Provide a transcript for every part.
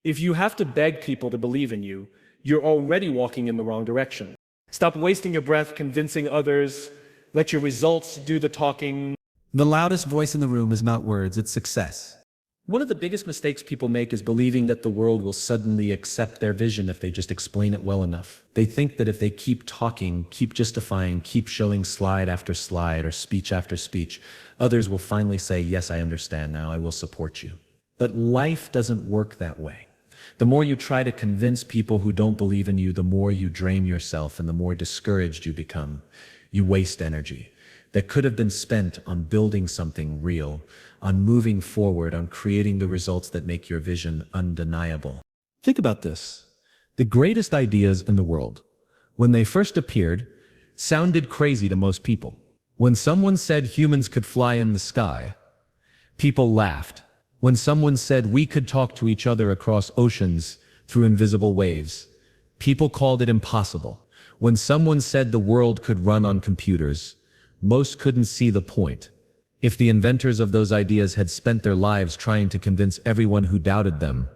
If you have to beg people to believe in you, you're already walking in the wrong direction. Stop wasting your breath convincing others. Let your results do the talking. The loudest voice in the room is not words, it's success. One of the biggest mistakes people make is believing that the world will suddenly accept their vision if they just explain it well enough. They think that if they keep talking, keep justifying, keep showing slide after slide or speech after speech, others will finally say, yes, I understand now, I will support you. But life doesn't work that way. The more you try to convince people who don't believe in you, the more you drain yourself and the more discouraged you become. You waste energy that could have been spent on building something real, on moving forward, on creating the results that make your vision undeniable. Think about this. The greatest ideas in the world, when they first appeared, sounded crazy to most people. When someone said humans could fly in the sky, people laughed. When someone said we could talk to each other across oceans through invisible waves, people called it impossible. When someone said the world could run on computers, most couldn't see the point. If the inventors of those ideas had spent their lives trying to convince everyone who doubted them,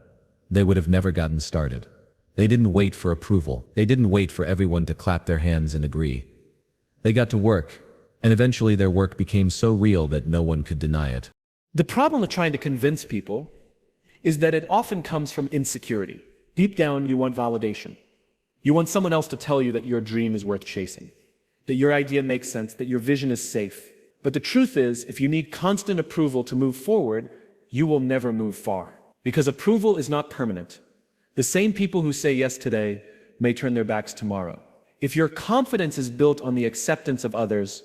they would have never gotten started. They didn't wait for approval. They didn't wait for everyone to clap their hands and agree. They got to work, and eventually their work became so real that no one could deny it. The problem with trying to convince people is that it often comes from insecurity. Deep down, you want validation. You want someone else to tell you that your dream is worth chasing, that your idea makes sense, that your vision is safe. But the truth is, if you need constant approval to move forward, you will never move far. Because approval is not permanent. The same people who say yes today may turn their backs tomorrow. If your confidence is built on the acceptance of others,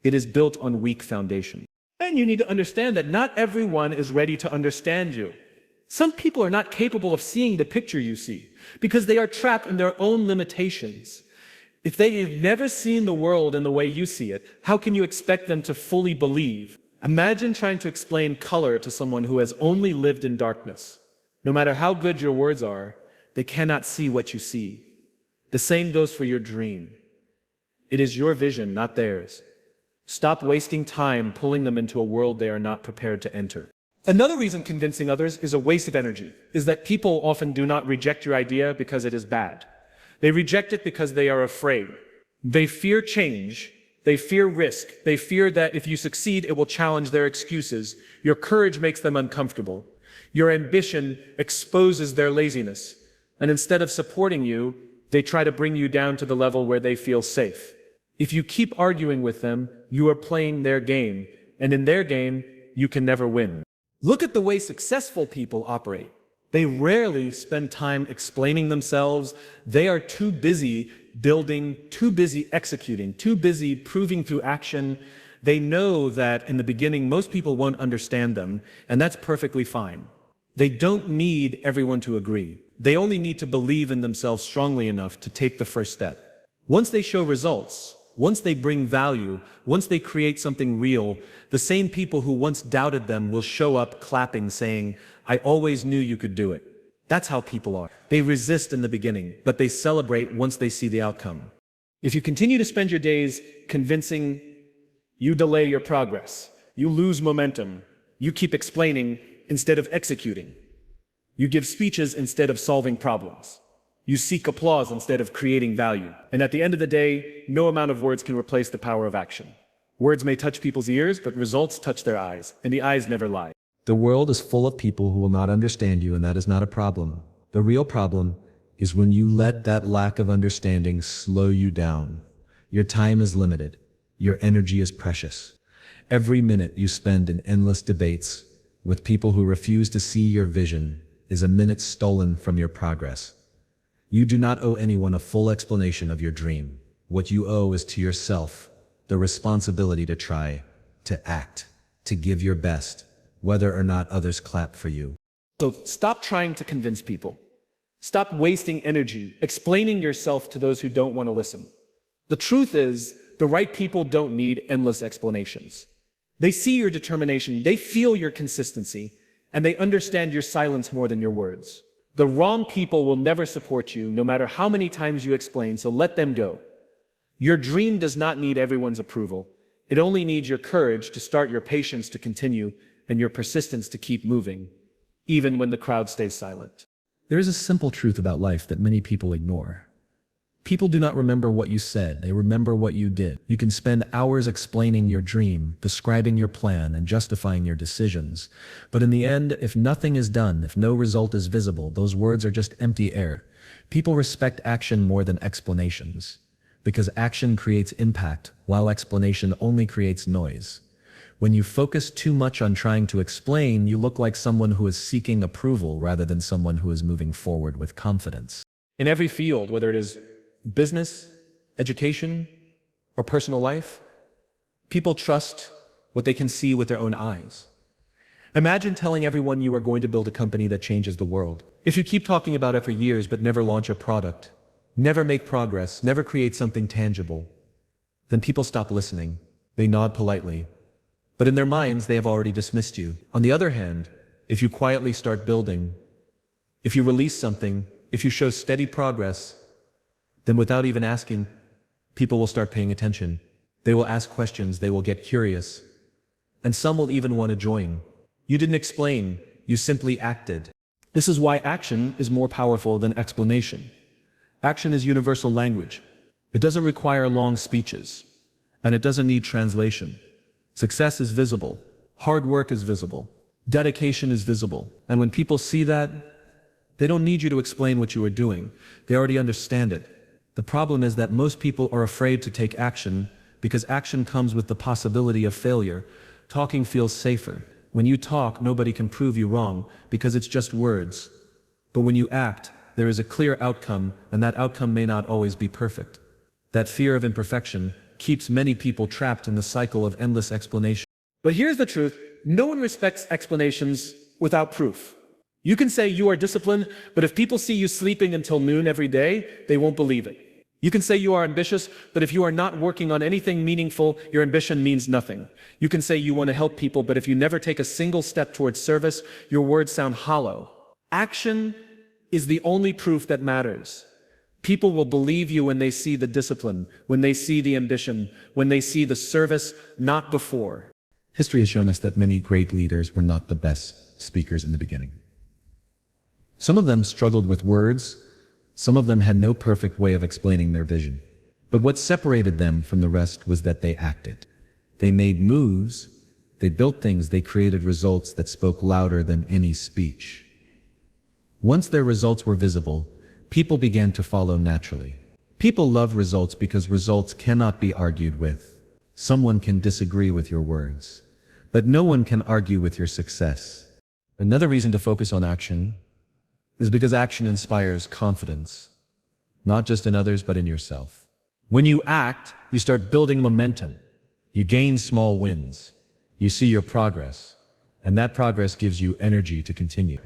it is built on weak foundation. And you need to understand that not everyone is ready to understand you. Some people are not capable of seeing the picture you see because they are trapped in their own limitations. If they have never seen the world in the way you see it, how can you expect them to fully believe? Imagine trying to explain color to someone who has only lived in darkness. No matter how good your words are, they cannot see what you see. The same goes for your dream. It is your vision, not theirs. Stop wasting time pulling them into a world they are not prepared to enter. Another reason convincing others is a waste of energy, is that people often do not reject your idea because it is bad. They reject it because they are afraid. They fear change. They fear risk. They fear that if you succeed, it will challenge their excuses. Your courage makes them uncomfortable. Your ambition exposes their laziness. And instead of supporting you, they try to bring you down to the level where they feel safe. If you keep arguing with them, you are playing their game. And in their game, you can never win. Look at the way successful people operate. They rarely spend time explaining themselves. They are too busy building, too busy executing, too busy proving through action. They know that in the beginning, most people won't understand them, and that's perfectly fine. They don't need everyone to agree. They only need to believe in themselves strongly enough to take the first step. Once they show results, once they bring value, once they create something real, the same people who once doubted them will show up clapping, saying, I always knew you could do it. That's how people are. They resist in the beginning, but they celebrate once they see the outcome. If you continue to spend your days convincing, you delay your progress. You lose momentum. You keep explaining instead of executing. You give speeches instead of solving problems. You seek applause instead of creating value. And at the end of the day, no amount of words can replace the power of action. Words may touch people's ears, but results touch their eyes, and the eyes never lie. The world is full of people who will not understand you, and that is not a problem. The real problem is when you let that lack of understanding slow you down. Your time is limited. Your energy is precious. Every minute you spend in endless debates with people who refuse to see your vision is a minute stolen from your progress. You do not owe anyone a full explanation of your dream. What you owe is to yourself the responsibility to try, to act, to give your best, whether or not others clap for you. So stop trying to convince people. Stop wasting energy explaining yourself to those who don't want to listen. The truth is, the right people don't need endless explanations. They see your determination, they feel your consistency, and they understand your silence more than your words. The wrong people will never support you, no matter how many times you explain, so let them go. Your dream does not need everyone's approval. It only needs your courage to start, your patience to continue, and your persistence to keep moving, even when the crowd stays silent. There is a simple truth about life that many people ignore. People do not remember what you said, they remember what you did. You can spend hours explaining your dream, describing your plan, and justifying your decisions. But in the end, if nothing is done, if no result is visible, those words are just empty air. People respect action more than explanations, because action creates impact, while explanation only creates noise. When you focus too much on trying to explain, you look like someone who is seeking approval rather than someone who is moving forward with confidence. In every field, whether it is business, education, or personal life, people trust what they can see with their own eyes. Imagine telling everyone you are going to build a company that changes the world. If you keep talking about it for years but never launch a product, never make progress, never create something tangible, then people stop listening. They nod politely. But in their minds, they have already dismissed you. On the other hand, if you quietly start building, if you release something, if you show steady progress, then without even asking, people will start paying attention. They will ask questions, they will get curious, and some will even want to join. You didn't explain, you simply acted. This is why action is more powerful than explanation. Action is universal language. It doesn't require long speeches, and it doesn't need translation. Success is visible, hard work is visible, dedication is visible, and when people see that, they don't need you to explain what you are doing. They already understand it. The problem is that most people are afraid to take action because action comes with the possibility of failure. Talking feels safer. When you talk, nobody can prove you wrong because it's just words. But when you act, there is a clear outcome, and that outcome may not always be perfect. That fear of imperfection keeps many people trapped in the cycle of endless explanation. But here's the truth. No one respects explanations without proof. You can say you are disciplined, but if people see you sleeping until noon every day, they won't believe it. You can say you are ambitious, but if you are not working on anything meaningful, your ambition means nothing. You can say you want to help people, but if you never take a single step towards service, your words sound hollow. Action is the only proof that matters. People will believe you when they see the discipline, when they see the ambition, when they see the service, not before. History has shown us that many great leaders were not the best speakers in the beginning. Some of them struggled with words, some of them had no perfect way of explaining their vision. But what separated them from the rest was that they acted. They made moves, they built things, they created results that spoke louder than any speech. Once their results were visible, people began to follow naturally. People love results because results cannot be argued with. Someone can disagree with your words, but no one can argue with your success. Another reason to focus on action is because action inspires confidence, not just in others, but in yourself. When you act, you start building momentum. You gain small wins. You see your progress, and that progress gives you energy to continue.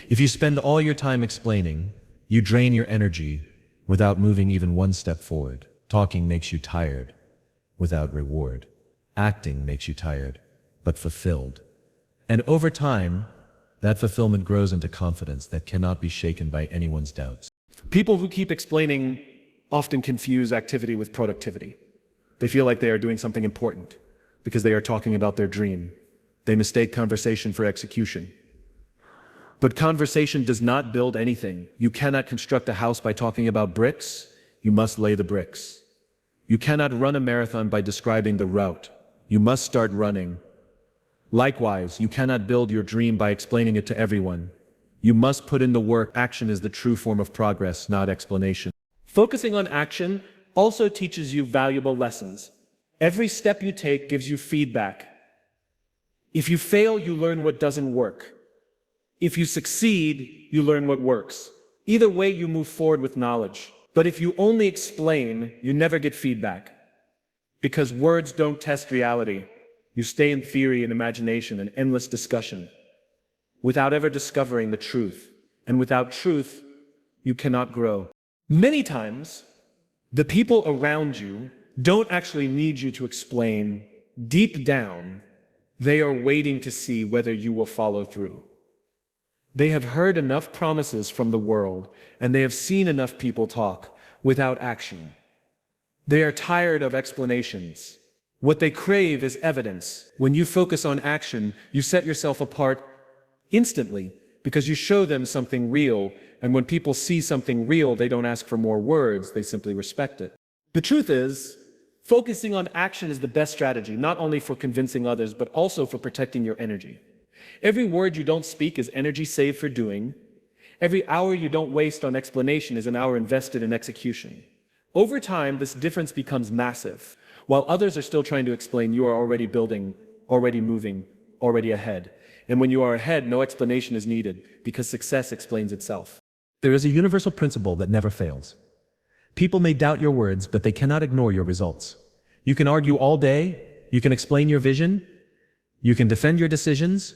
If you spend all your time explaining, you drain your energy without moving even one step forward. Talking makes you tired without reward. Acting makes you tired, but fulfilled. And over time, that fulfillment grows into confidence that cannot be shaken by anyone's doubts. People who keep explaining often confuse activity with productivity. They feel like they are doing something important because they are talking about their dream. They mistake conversation for execution. But conversation does not build anything. You cannot construct a house by talking about bricks. You must lay the bricks. You cannot run a marathon by describing the route. You must start running. Likewise, you cannot build your dream by explaining it to everyone. You must put in the work. Action is the true form of progress, not explanation. Focusing on action also teaches you valuable lessons. Every step you take gives you feedback. If you fail, you learn what doesn't work. If you succeed, you learn what works. Either way, you move forward with knowledge. But if you only explain, you never get feedback. Because words don't test reality. You stay in theory and imagination and endless discussion without ever discovering the truth. And without truth, you cannot grow. Many times, the people around you don't actually need you to explain. Deep down, they are waiting to see whether you will follow through. They have heard enough promises from the world, and they have seen enough people talk without action. They are tired of explanations. What they crave is evidence. When you focus on action, you set yourself apart instantly because you show them something real, and when people see something real, they don't ask for more words, they simply respect it. The truth is, focusing on action is the best strategy, not only for convincing others, but also for protecting your energy. Every word you don't speak is energy saved for doing. Every hour you don't waste on explanation is an hour invested in execution. Over time, this difference becomes massive. While others are still trying to explain, you are already building, already moving, already ahead. And when you are ahead, no explanation is needed, because success explains itself. There is a universal principle that never fails. People may doubt your words, but they cannot ignore your results. You can argue all day, you can explain your vision, you can defend your decisions,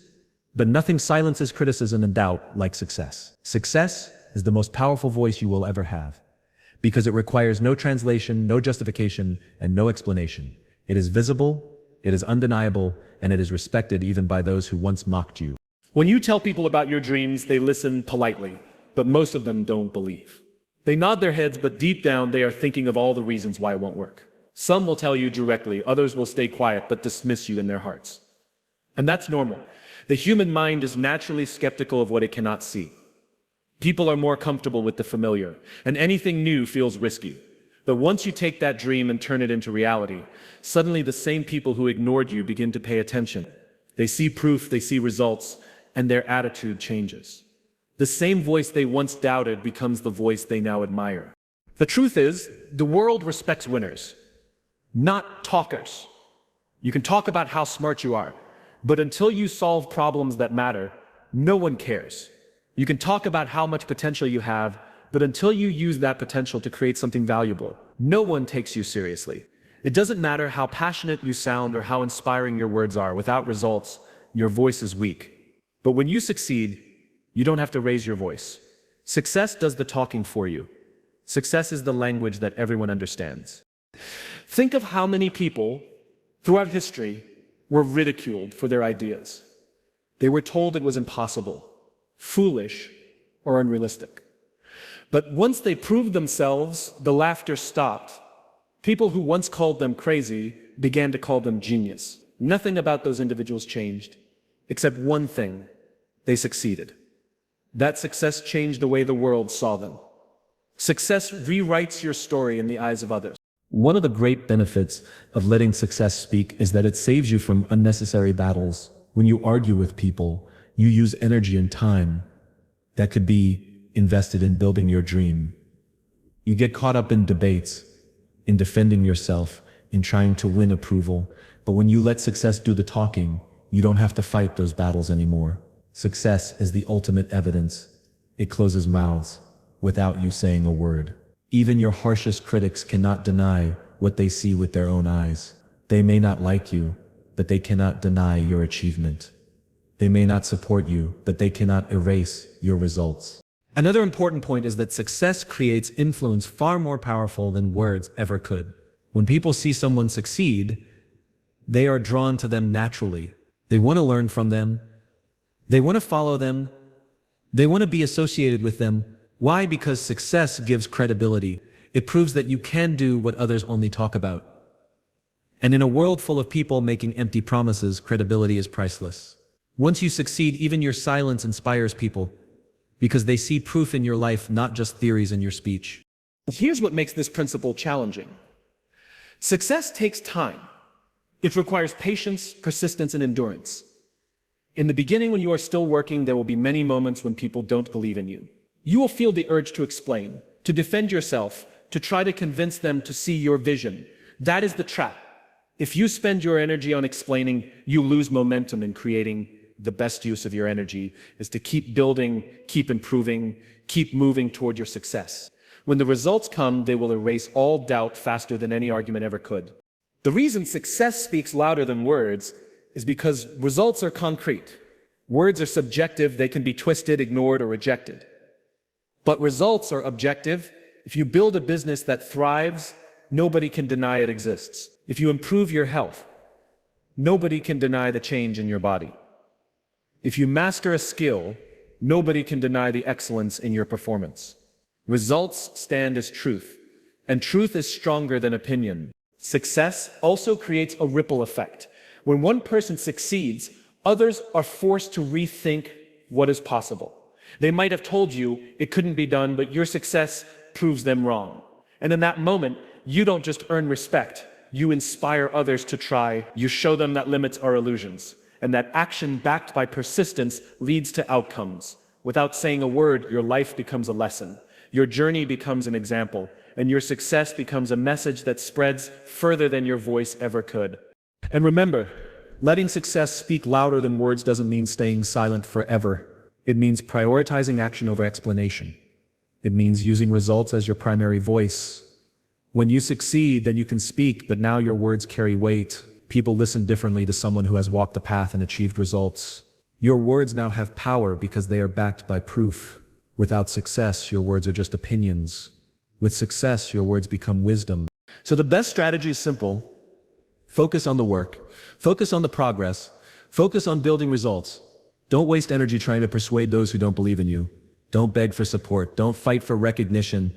but nothing silences criticism and doubt like success. Success is the most powerful voice you will ever have, because it requires no translation, no justification, and no explanation. It is visible, it is undeniable, and it is respected even by those who once mocked you. When you tell people about your dreams, they listen politely, but most of them don't believe. They nod their heads, but deep down they are thinking of all the reasons why it won't work. Some will tell you directly, others will stay quiet but dismiss you in their hearts. And that's normal. The human mind is naturally skeptical of what it cannot see. People are more comfortable with the familiar, and anything new feels risky. But once you take that dream and turn it into reality, suddenly the same people who ignored you begin to pay attention. They see proof, they see results, and their attitude changes. The same voice they once doubted becomes the voice they now admire. The truth is, the world respects winners, not talkers. You can talk about how smart you are, but until you solve problems that matter, no one cares. You can talk about how much potential you have, but until you use that potential to create something valuable, no one takes you seriously. It doesn't matter how passionate you sound or how inspiring your words are. Without results, your voice is weak. But when you succeed, you don't have to raise your voice. Success does the talking for you. Success is the language that everyone understands. Think of how many people throughout history were ridiculed for their ideas. They were told it was impossible, foolish, or unrealistic. But once they proved themselves, the laughter stopped. People who once called them crazy began to call them genius. Nothing about those individuals changed, except one thing: they succeeded. That success changed the way the world saw them. Success rewrites your story in the eyes of others. One of the great benefits of letting success speak is that it saves you from unnecessary battles. When you argue with people, you use energy and time that could be invested in building your dream. You get caught up in debates, in defending yourself, in trying to win approval. But when you let success do the talking, you don't have to fight those battles anymore. Success is the ultimate evidence. It closes mouths without you saying a word. Even your harshest critics cannot deny what they see with their own eyes. They may not like you, but they cannot deny your achievement. They may not support you, but they cannot erase your results. Another important point is that success creates influence far more powerful than words ever could. When people see someone succeed, they are drawn to them naturally. They want to learn from them. They want to follow them. They want to be associated with them. Why? Because success gives credibility. It proves that you can do what others only talk about. And in a world full of people making empty promises, credibility is priceless. Once you succeed, even your silence inspires people, because they see proof in your life, not just theories in your speech. Here's what makes this principle challenging. Success takes time. It requires patience, persistence, and endurance. In the beginning, when you are still working, there will be many moments when people don't believe in you. You will feel the urge to explain, to defend yourself, to try to convince them to see your vision. That is the trap. If you spend your energy on explaining, you lose momentum in creating. The best use of your energy is to keep building, keep improving, keep moving toward your success. When the results come, they will erase all doubt faster than any argument ever could. The reason success speaks louder than words is because results are concrete. Words are subjective, they can be twisted, ignored, or rejected. But results are objective. If you build a business that thrives, nobody can deny it exists. If you improve your health, nobody can deny the change in your body. If you master a skill, nobody can deny the excellence in your performance. Results stand as truth, and truth is stronger than opinion. Success also creates a ripple effect. When one person succeeds, others are forced to rethink what is possible. They might have told you it couldn't be done, but your success proves them wrong. And in that moment, you don't just earn respect, you inspire others to try. You show them that limits are illusions, and that action backed by persistence leads to outcomes. Without saying a word, your life becomes a lesson. Your journey becomes an example, and your success becomes a message that spreads further than your voice ever could. And remember, letting success speak louder than words doesn't mean staying silent forever. It means prioritizing action over explanation. It means using results as your primary voice. When you succeed, then you can speak, but now your words carry weight. People listen differently to someone who has walked the path and achieved results. Your words now have power because they are backed by proof. Without success, your words are just opinions. With success, your words become wisdom. So the best strategy is simple. Focus on the work. Focus on the progress. Focus on building results. Don't waste energy trying to persuade those who don't believe in you. Don't beg for support. Don't fight for recognition.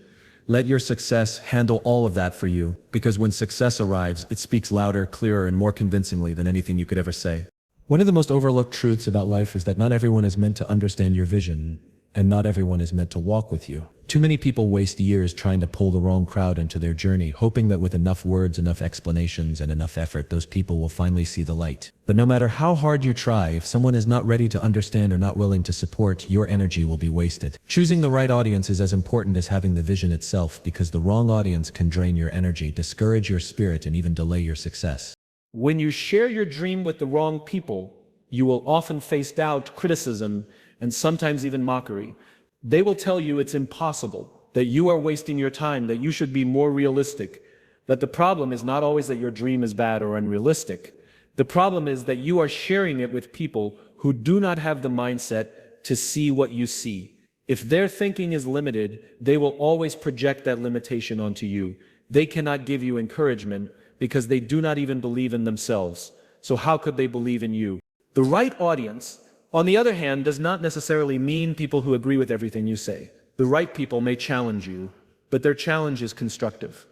Let your success handle all of that for you, because when success arrives, it speaks louder, clearer, and more convincingly than anything you could ever say. One of the most overlooked truths about life is that not everyone is meant to understand your vision, and not everyone is meant to walk with you. Too many people waste years trying to pull the wrong crowd into their journey, hoping that with enough words, enough explanations, and enough effort, those people will finally see the light. But no matter how hard you try, if someone is not ready to understand or not willing to support, your energy will be wasted. Choosing the right audience is as important as having the vision itself, because the wrong audience can drain your energy, discourage your spirit, and even delay your success. When you share your dream with the wrong people, you will often face doubt, criticism, and sometimes even mockery. They will tell you it's impossible, that you are wasting your time, that you should be more realistic. That the problem is not always that your dream is bad or unrealistic. The problem is that you are sharing it with people who do not have the mindset to see what you see. If their thinking is limited, they will always project that limitation onto you. They cannot give you encouragement because they do not even believe in themselves. So how could they believe in you? The right audience, on the other hand, does not necessarily mean people who agree with everything you say. The right people may challenge you, but their challenge is constructive.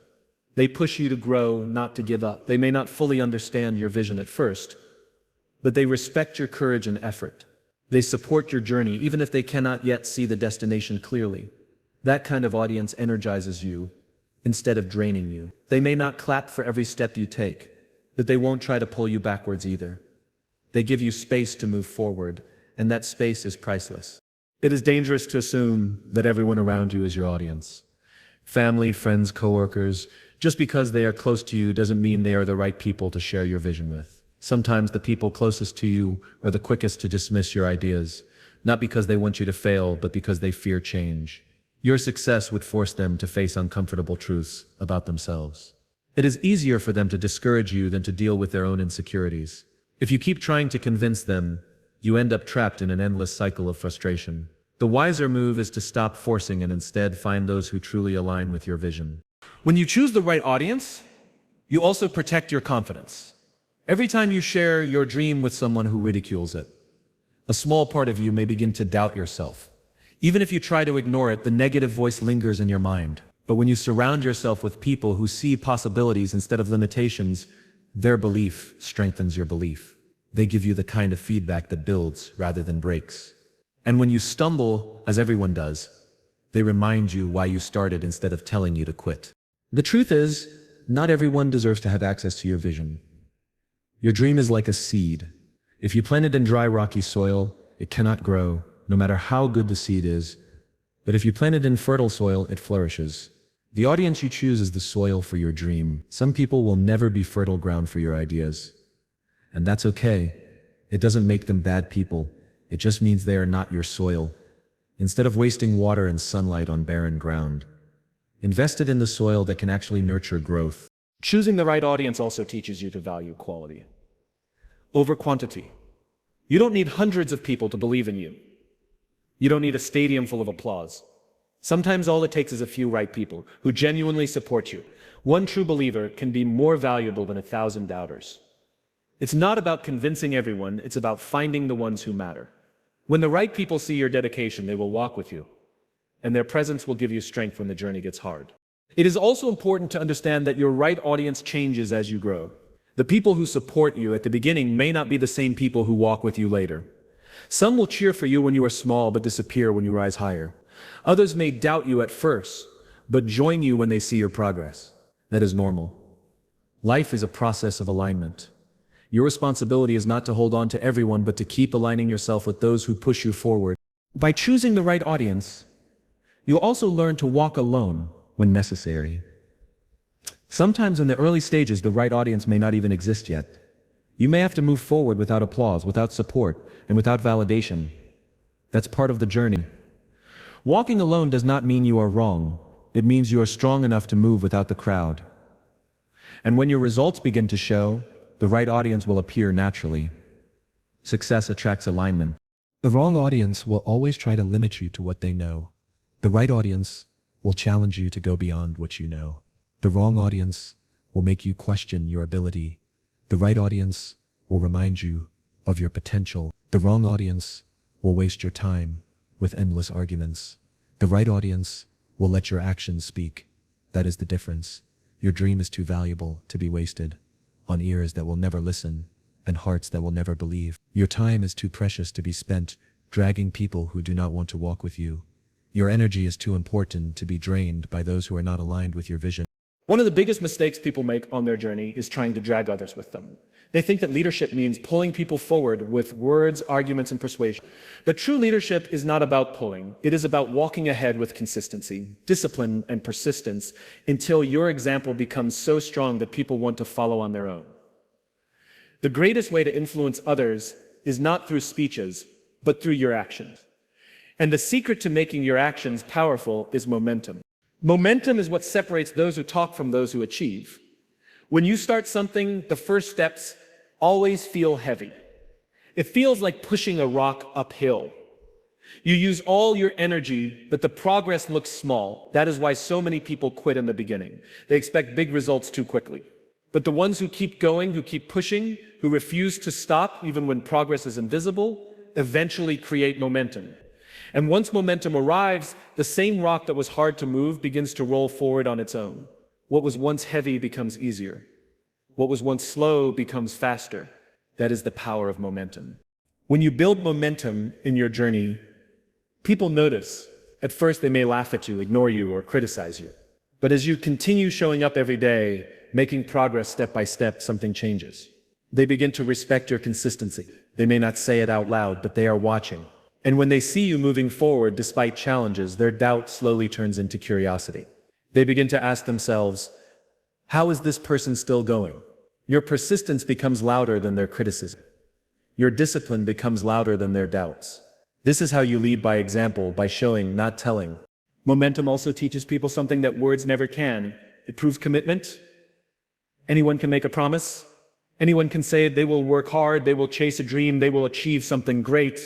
They push you to grow, not to give up. They may not fully understand your vision at first, but they respect your courage and effort. They support your journey, even if they cannot yet see the destination clearly. That kind of audience energizes you instead of draining you. They may not clap for every step you take, but they won't try to pull you backwards either. They give you space to move forward, and that space is priceless. It is dangerous to assume that everyone around you is your audience. Family, friends, coworkers, just because they are close to you doesn't mean they are the right people to share your vision with. Sometimes the people closest to you are the quickest to dismiss your ideas, not because they want you to fail, but because they fear change. Your success would force them to face uncomfortable truths about themselves. It is easier for them to discourage you than to deal with their own insecurities. If you keep trying to convince them, you end up trapped in an endless cycle of frustration. The wiser move is to stop forcing and instead find those who truly align with your vision. When you choose the right audience, you also protect your confidence. Every time you share your dream with someone who ridicules it, a small part of you may begin to doubt yourself. Even if you try to ignore it, the negative voice lingers in your mind. But when you surround yourself with people who see possibilities instead of limitations, their belief strengthens your belief. They give you the kind of feedback that builds rather than breaks. And when you stumble, as everyone does, they remind you why you started instead of telling you to quit. The truth is, not everyone deserves to have access to your vision. Your dream is like a seed. If you plant it in dry, rocky soil, it cannot grow, no matter how good the seed is. But if you plant it in fertile soil, it flourishes. The audience you choose is the soil for your dream. Some people will never be fertile ground for your ideas. And that's okay. It doesn't make them bad people. It just means they are not your soil. Instead of wasting water and sunlight on barren ground, invest it in the soil that can actually nurture growth. Choosing the right audience also teaches you to value quality over quantity. You don't need hundreds of people to believe in you. You don't need a stadium full of applause. Sometimes all it takes is a few right people who genuinely support you. One true believer can be more valuable than 1,000 doubters. It's not about convincing everyone, it's about finding the ones who matter. When the right people see your dedication, they will walk with you, and their presence will give you strength when the journey gets hard. It is also important to understand that your right audience changes as you grow. The people who support you at the beginning may not be the same people who walk with you later. Some will cheer for you when you are small but disappear when you rise higher. Others may doubt you at first, but join you when they see your progress. That is normal. Life is a process of alignment. Your responsibility is not to hold on to everyone, but to keep aligning yourself with those who push you forward. By choosing the right audience, you'll also learn to walk alone when necessary. Sometimes in the early stages, the right audience may not even exist yet. You may have to move forward without applause, without support, and without validation. That's part of the journey. Walking alone does not mean you are wrong. It means you are strong enough to move without the crowd. And when your results begin to show, the right audience will appear naturally. Success attracts alignment. The wrong audience will always try to limit you to what they know. The right audience will challenge you to go beyond what you know. The wrong audience will make you question your ability. The right audience will remind you of your potential. The wrong audience will waste your time with endless arguments. The right audience will let your actions speak. That is the difference. Your dream is too valuable to be wasted on ears that will never listen and hearts that will never believe. Your time is too precious to be spent dragging people who do not want to walk with you. Your energy is too important to be drained by those who are not aligned with your vision. One of the biggest mistakes people make on their journey is trying to drag others with them. They think that leadership means pulling people forward with words, arguments, and persuasion. But true leadership is not about pulling. It is about walking ahead with consistency, discipline, and persistence until your example becomes so strong that people want to follow on their own. The greatest way to influence others is not through speeches, but through your actions. And the secret to making your actions powerful is momentum. Momentum is what separates those who talk from those who achieve. When you start something, the first steps always feel heavy. It feels like pushing a rock uphill. You use all your energy, but the progress looks small. That is why so many people quit in the beginning. They expect big results too quickly. But the ones who keep going, who keep pushing, who refuse to stop even when progress is invisible, eventually create momentum. And once momentum arrives, the same rock that was hard to move begins to roll forward on its own. What was once heavy becomes easier. What was once slow becomes faster. That is the power of momentum. When you build momentum in your journey, people notice. At first, they may laugh at you, ignore you, or criticize you. But as you continue showing up every day, making progress step by step, something changes. They begin to respect your consistency. They may not say it out loud, but they are watching. And when they see you moving forward despite challenges, their doubt slowly turns into curiosity. They begin to ask themselves, how is this person still going? Your persistence becomes louder than their criticism. Your discipline becomes louder than their doubts. This is how you lead by example, by showing, not telling. Momentum also teaches people something that words never can. It proves commitment. Anyone can make a promise. Anyone can say they will work hard, they will chase a dream, they will achieve something great.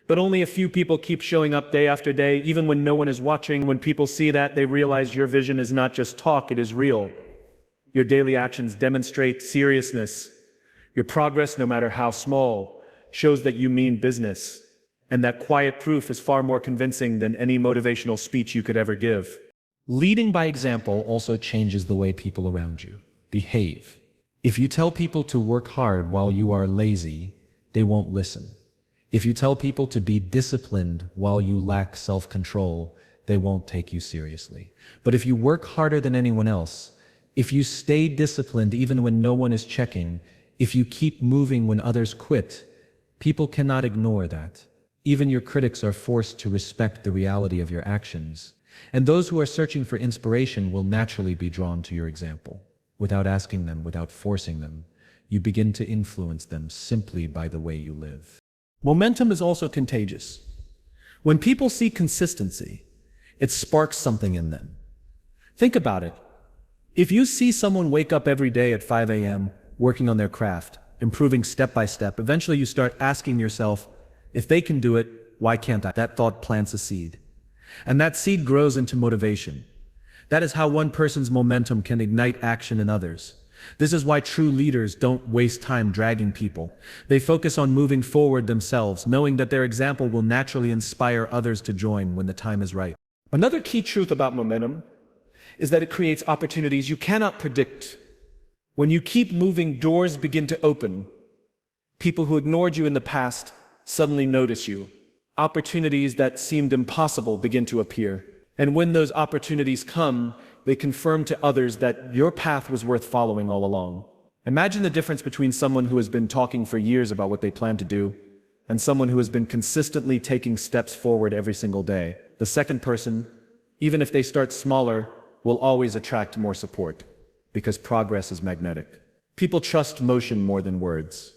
But only a few people keep showing up day after day, even when no one is watching. When people see that, they realize your vision is not just talk, it is real. Your daily actions demonstrate seriousness. Your progress, no matter how small, shows that you mean business. And that quiet proof is far more convincing than any motivational speech you could ever give. Leading by example also changes the way people around you behave. If you tell people to work hard while you are lazy, they won't listen. If you tell people to be disciplined while you lack self-control, they won't take you seriously. But if you work harder than anyone else, if you stay disciplined even when no one is checking, if you keep moving when others quit, people cannot ignore that. Even your critics are forced to respect the reality of your actions. And those who are searching for inspiration will naturally be drawn to your example. Without asking them, without forcing them, you begin to influence them simply by the way you live. Momentum is also contagious. When people see consistency, it sparks something in them. Think about it. If you see someone wake up every day at 5 a.m., working on their craft, improving step by step, eventually you start asking yourself, if they can do it, why can't I? That thought plants a seed. And that seed grows into motivation. That is how one person's momentum can ignite action in others. This is why true leaders don't waste time dragging people. They focus on moving forward themselves, knowing that their example will naturally inspire others to join when the time is right. Another key truth about momentum is that it creates opportunities you cannot predict. When you keep moving, doors begin to open. People who ignored you in the past suddenly notice you. Opportunities that seemed impossible begin to appear. And when those opportunities come, they confirm to others that your path was worth following all along. Imagine the difference between someone who has been talking for years about what they plan to do and someone who has been consistently taking steps forward every single day. The second person, even if they start smaller, will always attract more support because progress is magnetic. People trust motion more than words.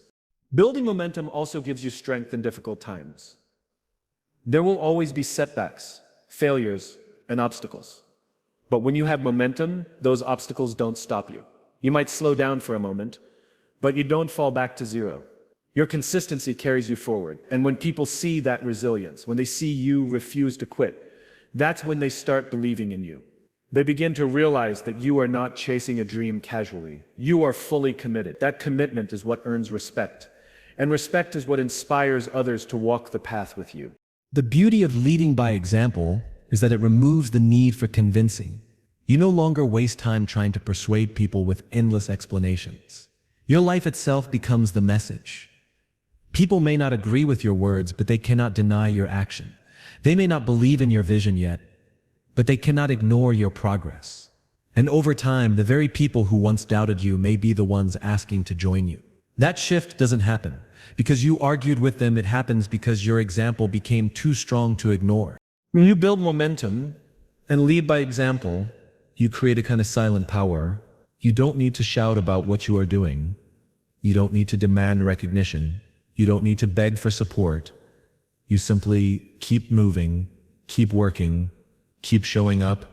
Building momentum also gives you strength in difficult times. There will always be setbacks, failures, and obstacles. But when you have momentum, those obstacles don't stop you. You might slow down for a moment, but you don't fall back to zero. Your consistency carries you forward. And when people see that resilience, when they see you refuse to quit, that's when they start believing in you. They begin to realize that you are not chasing a dream casually. You are fully committed. That commitment is what earns respect. And respect is what inspires others to walk the path with you. The beauty of leading by example is that it removes the need for convincing. You no longer waste time trying to persuade people with endless explanations. Your life itself becomes the message. People may not agree with your words, but they cannot deny your action. They may not believe in your vision yet, but they cannot ignore your progress. And over time, the very people who once doubted you may be the ones asking to join you. That shift doesn't happen because you argued with them. It happens because your example became too strong to ignore. When you build momentum and lead by example, You create a kind of silent power. You don't need to shout about what you are doing. You don't need to demand recognition. You don't need to beg for support. You simply keep moving, keep working, keep showing up,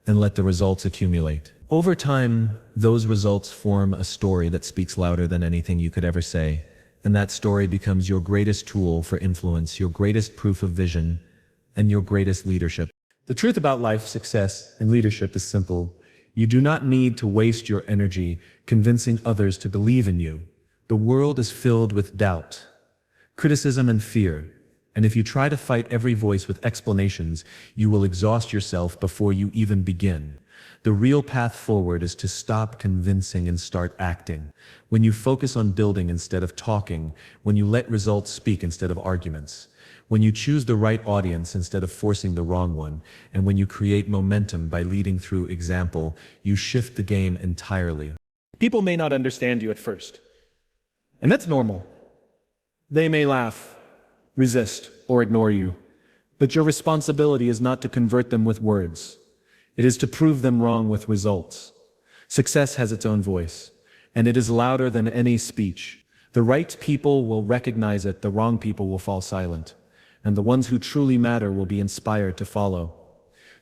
and let the results accumulate. Over time, those results form a story that speaks louder than anything you could ever say. And that story becomes your greatest tool for influence, your greatest proof of vision, and your greatest leadership. the truth about life, success, and leadership is simple. You do not need to waste your energy convincing others to believe in you. The world is filled with doubt, criticism, and fear. And if you try to fight every voice with explanations, you will exhaust yourself before you even begin. The real path forward is to stop convincing and start acting. When you focus on building instead of talking, when you let results speak instead of arguments, when you choose the right audience instead of forcing the wrong one, and when you create momentum by leading through example, you shift the game entirely. People may not understand you at first, and that's normal. They may laugh, resist, or ignore you, but your responsibility is not to convert them with words. It is to prove them wrong with results. Success has its own voice, and it is louder than any speech. The right people will recognize it, the wrong people will fall silent, and the ones who truly matter will be inspired to follow.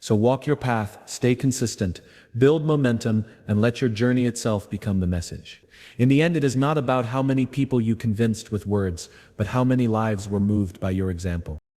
So walk your path, stay consistent, build momentum, and let your journey itself become the message. In the end, it is not about how many people you convinced with words, but how many lives were moved by your example.